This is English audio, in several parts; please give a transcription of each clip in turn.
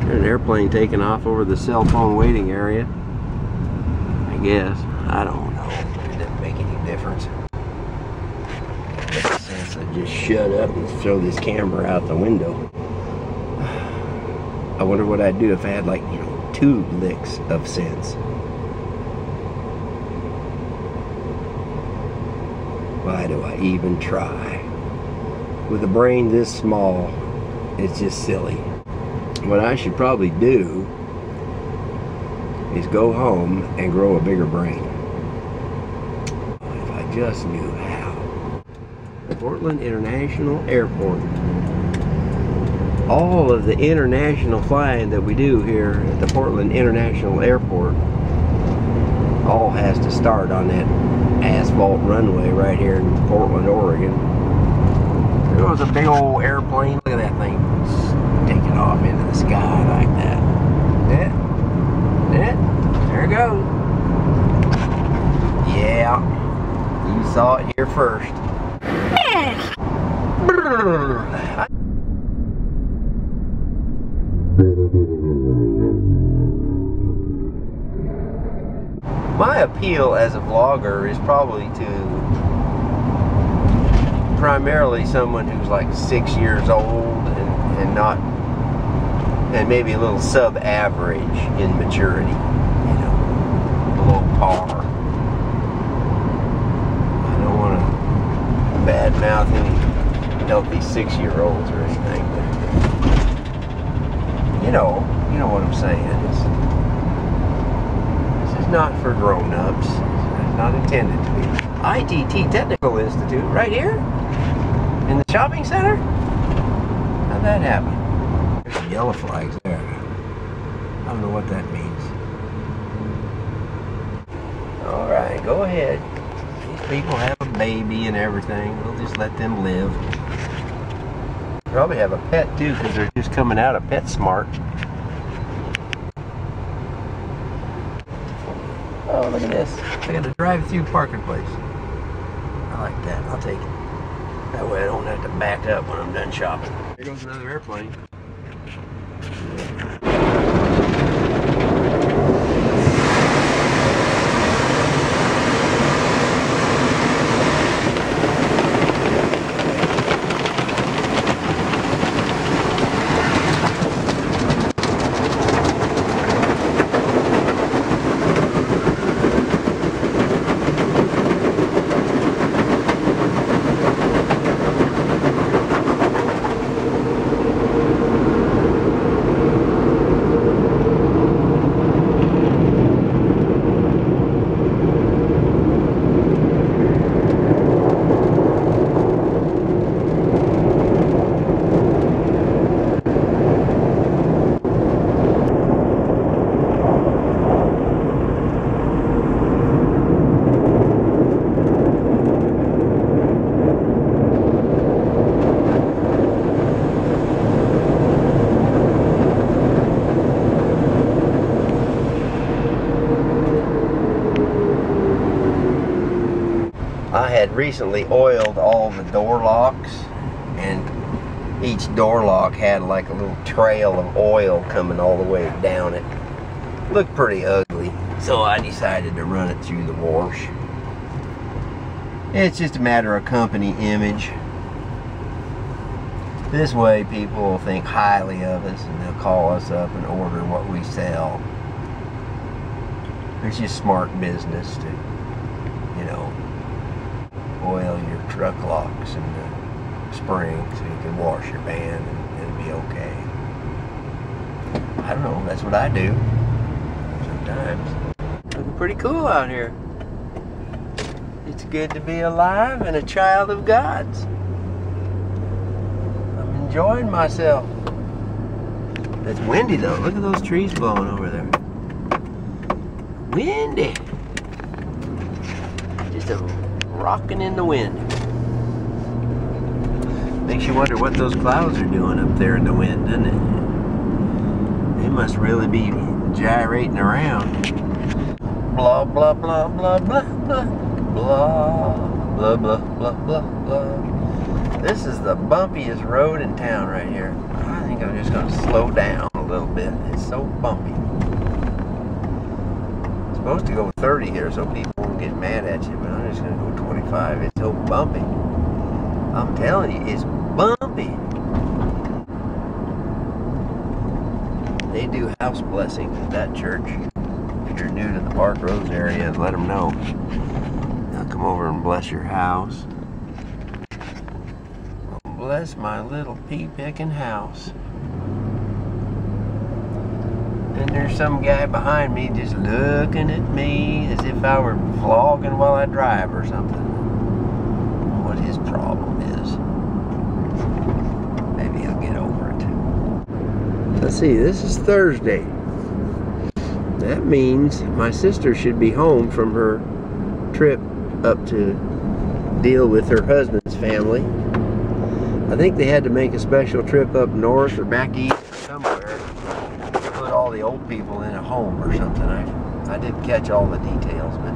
There's an airplane taking off over the cell phone waiting area. I guess. I don't know. It doesn't make any difference. Since I just shut up and throw this camera out the window. I wonder what I'd do if I had, like, you know, 2 licks of sense. Why do I even try? With a brain this small, it's just silly. What I should probably do is go home and grow a bigger brain. If I just knew how. Portland International Airport. All of the international flying that we do here at the Portland International Airport all has to start on that asphalt runway right here in Portland, Oregon. There was a big old airplane. Look at that thing taking off into the sky like that. There it goes. Yeah, you saw it here first. My appeal as a vlogger is probably to primarily someone who's like 6 years old and not, and maybe a little sub-average in maturity, you know, below par. I don't want to badmouth any healthy 6-year-olds or anything, but you know what I'm saying. This is not for grown-ups. It's not intended to be. ITT Technical Institute, right here in the shopping center. How'd that happen? There's some yellow flags there. I don't know what that means. All right, go ahead. These people have a baby and everything. We'll just let them live. Probably have a pet too, because they're just coming out of PetSmart. Oh, look at this. I got a drive-through parking place. I like that. I'll take it. That way I don't have to back up when I'm done shopping. Here goes another airplane. I had recently oiled all the door locks, and each door lock had like a little trail of oil coming all the way down it. Looked pretty ugly, so I decided to run it through the wash. It's just a matter of company image. This way people will think highly of us and they'll call us up and order what we sell. It's just smart business to, you know, oil your truck locks and the spring so you can wash your van and it'll be okay. I don't know, that's what I do sometimes. Looking pretty cool out here. It's good to be alive and a child of God's. I'm enjoying myself. It's windy though. Look at those trees blowing over there. Windy. Just a rocking in the wind. Makes you wonder what those clouds are doing up there in the wind, doesn't it? They must really be gyrating around. Blah, blah, blah, blah, blah, blah. Blah, blah, blah, blah, blah, blah. This is the bumpiest road in town right here. I think I'm just going to slow down a little bit. It's so bumpy. It's supposed to go 30 here so people won't get mad at you, but I'm just going to go 25. It's so bumpy. I'm telling you, it's bumpy. They do house blessings at that church. If you're new to the Park Rose area, let them know. They'll come over and bless your house. Bless my little pea-picking house. And there's some guy behind me just looking at me as if I were vlogging while I drive or something. What his problem is. Maybe he'll get over it. Let's see, this is Thursday. That means my sister should be home from her trip up to deal with her husband's family. I think they had to make a special trip up north or back east or somewhere to put all the old people in a home or something. I didn't catch all the details, but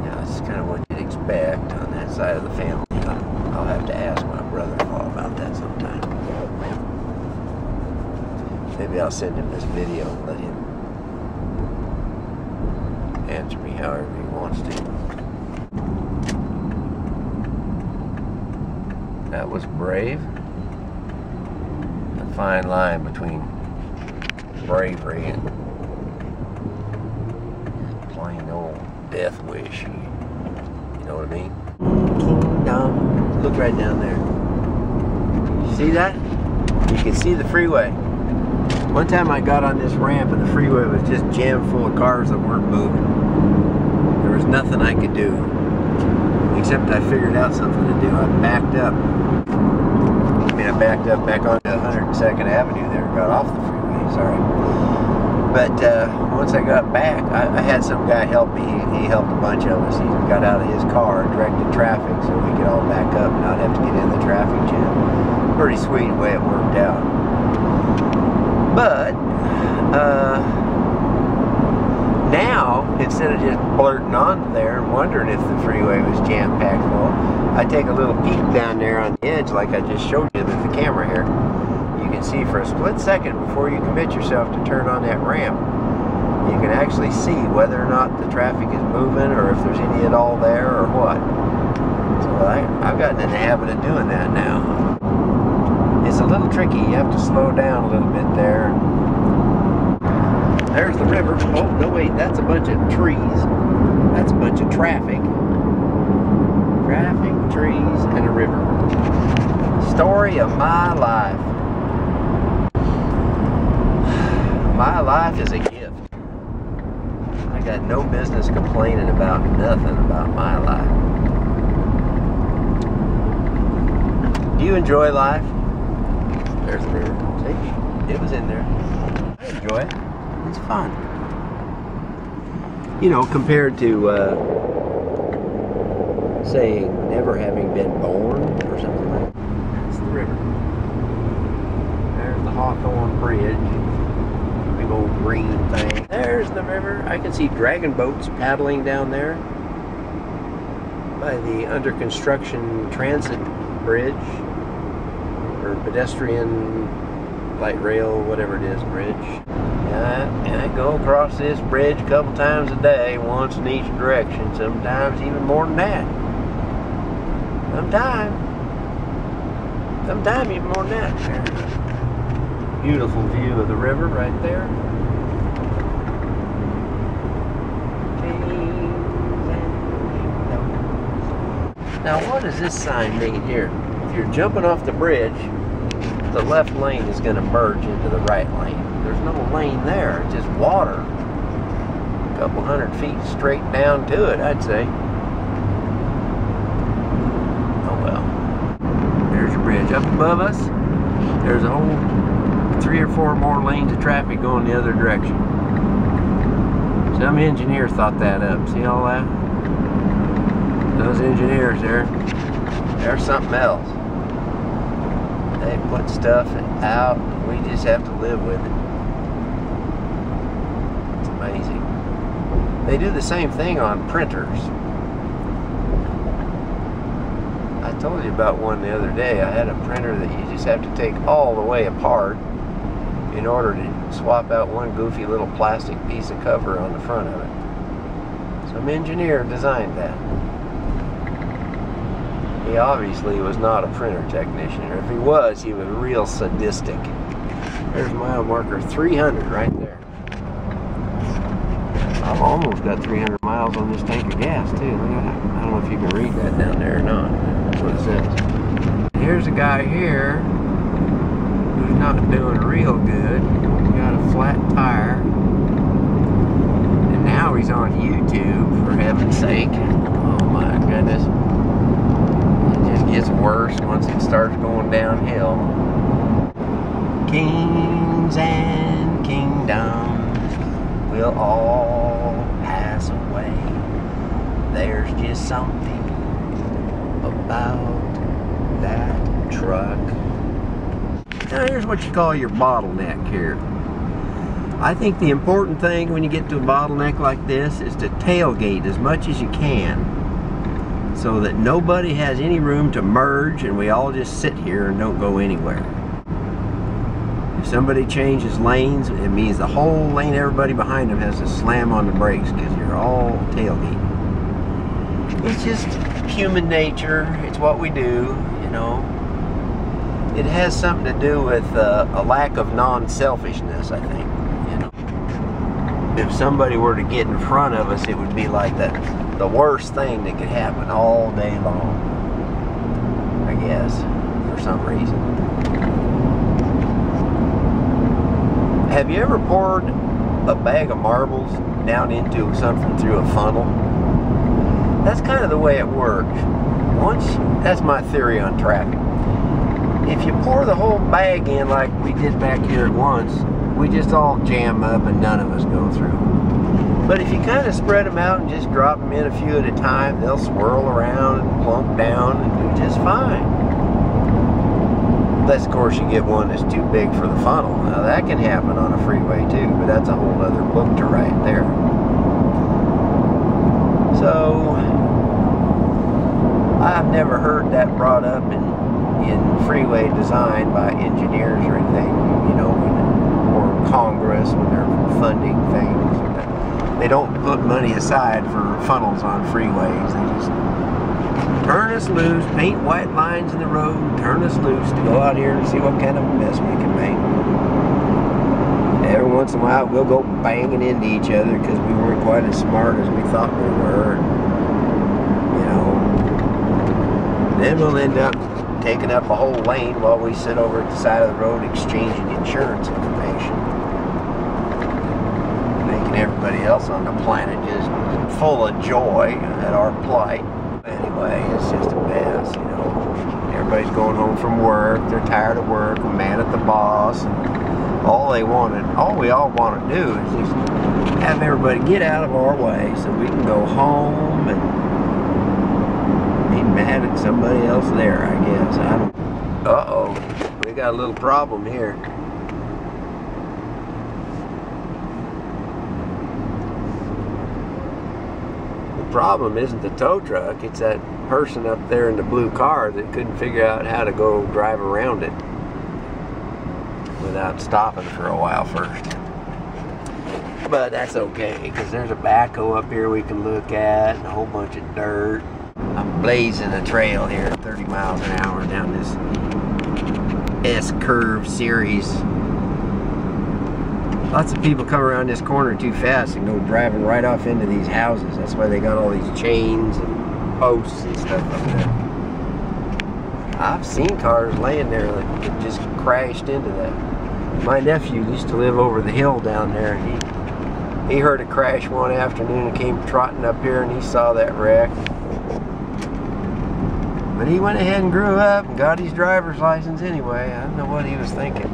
yeah, it's kind of what you'd expect on that side of the family. I'll have to ask my brother-in-law about that sometime. Maybe I'll send him this video and let him answer me however he wants to. That was brave. A fine line between bravery and plain old death wish. You know what I mean? Kingdom. Look right down there. See that? You can see the freeway. One time I got on this ramp and the freeway was just jammed full of cars that weren't moving. There was nothing I could do. Except I figured out something to do. I backed up. I backed up back onto 102nd Avenue there and got off the freeway, sorry. But once I got back, I had some guy help me. He helped a bunch of us. He got out of his car and directed traffic so we could all back up and not have to get in the traffic jam. Pretty sweet the way it worked out. But now, instead of just blurting on there and wondering if the freeway was jam-packed full, I take a little peek down there on the edge like I just showed you with the camera here. You can see for a split second before you commit yourself to turn on that ramp, you can actually see whether or not the traffic is moving or if there's any at all there or what. So I've gotten in the habit of doing that now. It's a little tricky. You have to slow down a little bit there. There's the river. Oh, no wait, that's a bunch of trees. That's a bunch of traffic. Traffic, trees, and a river. Story of my life. My life is a gift. I got no business complaining about nothing about my life. Do you enjoy life? There's the river. See? It was in there. I enjoy it. It's fun. You know, compared to, say, never having been born or something like that. That's the river. There's the Hawthorne Bridge. Big old green thing. There's the river. I can see dragon boats paddling down there by the under construction transit bridge or pedestrian light rail, whatever it is, bridge. And I go across this bridge a couple times a day, once in each direction, sometimes even more than that. Sometimes even more than that. Beautiful view of the river right there. Now what does this sign mean here? If you're jumping off the bridge, the left lane is going to merge into the right lane. There's no lane there, it's just water. A couple hundred feet straight down to it, I'd say. Oh well. There's your bridge. Up above us, there's a whole 3 or 4 more lanes of traffic going the other direction. Some engineer thought that up. See all that? Those engineers there, they're something else. They put stuff out, we just have to live with it. It's amazing. They do the same thing on printers. I told you about one the other day. I had a printer that you just have to take all the way apart in order to swap out one goofy little plastic piece of cover on the front of it. Some engineer designed that. He obviously was not a printer technician, or if he was real sadistic. There's mile marker 300 right there. I've almost got 300 miles on this tank of gas too. Look at that. I don't know if you can read that down there or not. That's what it says. Here's a guy here who's not doing real good. He's got a flat tire. And now he's on YouTube, for heaven's sake. Oh my goodness. It just gets worse once it starts going downhill. Kings and kingdoms will all pass away. There's just something about that truck. Now here's what you call your bottleneck here. I think the important thing when you get to a bottleneck like this is to tailgate as much as you can, so that nobody has any room to merge and we all just sit here and don't go anywhere. If somebody changes lanes, it means the whole lane, everybody behind them has to slam on the brakes because you're all tailgating. It's just human nature. It's what we do, you know. It has something to do with a lack of non-selfishness, I think. You know, if somebody were to get in front of us, it would be like the worst thing that could happen all day long, I guess, for some reason. Have you ever poured a bag of marbles down into something through a funnel? That's kind of the way it works. That's my theory on traffic. If you pour the whole bag in like we did back here at once, we just all jam up and none of us go through. But if you kind of spread them out and just drop them in a few at a time, they'll swirl around and plunk down and do just fine. Unless, of course, you get one that's too big for the funnel. Now, that can happen on a freeway, too, but that's a whole other book to write there. So, I've never heard that brought up in freeway design by engineers or anything, you know, or Congress when they're funding things. They don't put money aside for funnels on freeways. They just turn us loose, paint white lines in the road, turn us loose to go out here and see what kind of mess we can make. Every once in a while we'll go banging into each other because we weren't quite as smart as we thought we were. You know, then we'll end up taking up a whole lane while we sit over at the side of the road exchanging insurance information, making everybody else on the planet just full of joy at our plight. Anyway, it's just a mess, you know. Everybody's going home from work, they're tired of work, they're mad at the boss, and all we all want to do is just have everybody get out of our way so we can go home and be mad at somebody else there, I guess. Uh-oh, we got a little problem here. The problem isn't the tow truck, it's that person up there in the blue car that couldn't figure out how to go drive around it without stopping for a while first. But that's okay, because there's a backhoe up here we can look at and a whole bunch of dirt. I'm blazing a trail here at 30 miles an hour down this S-curve series. Lots of people come around this corner too fast and go driving right off into these houses. That's why they got all these chains and posts and stuff up there. I've seen cars laying there that just crashed into that. My nephew used to live over the hill down there, and he heard a crash one afternoon and came trotting up here and he saw that wreck. But he went ahead and grew up and got his driver's license anyway. I don't know what he was thinking.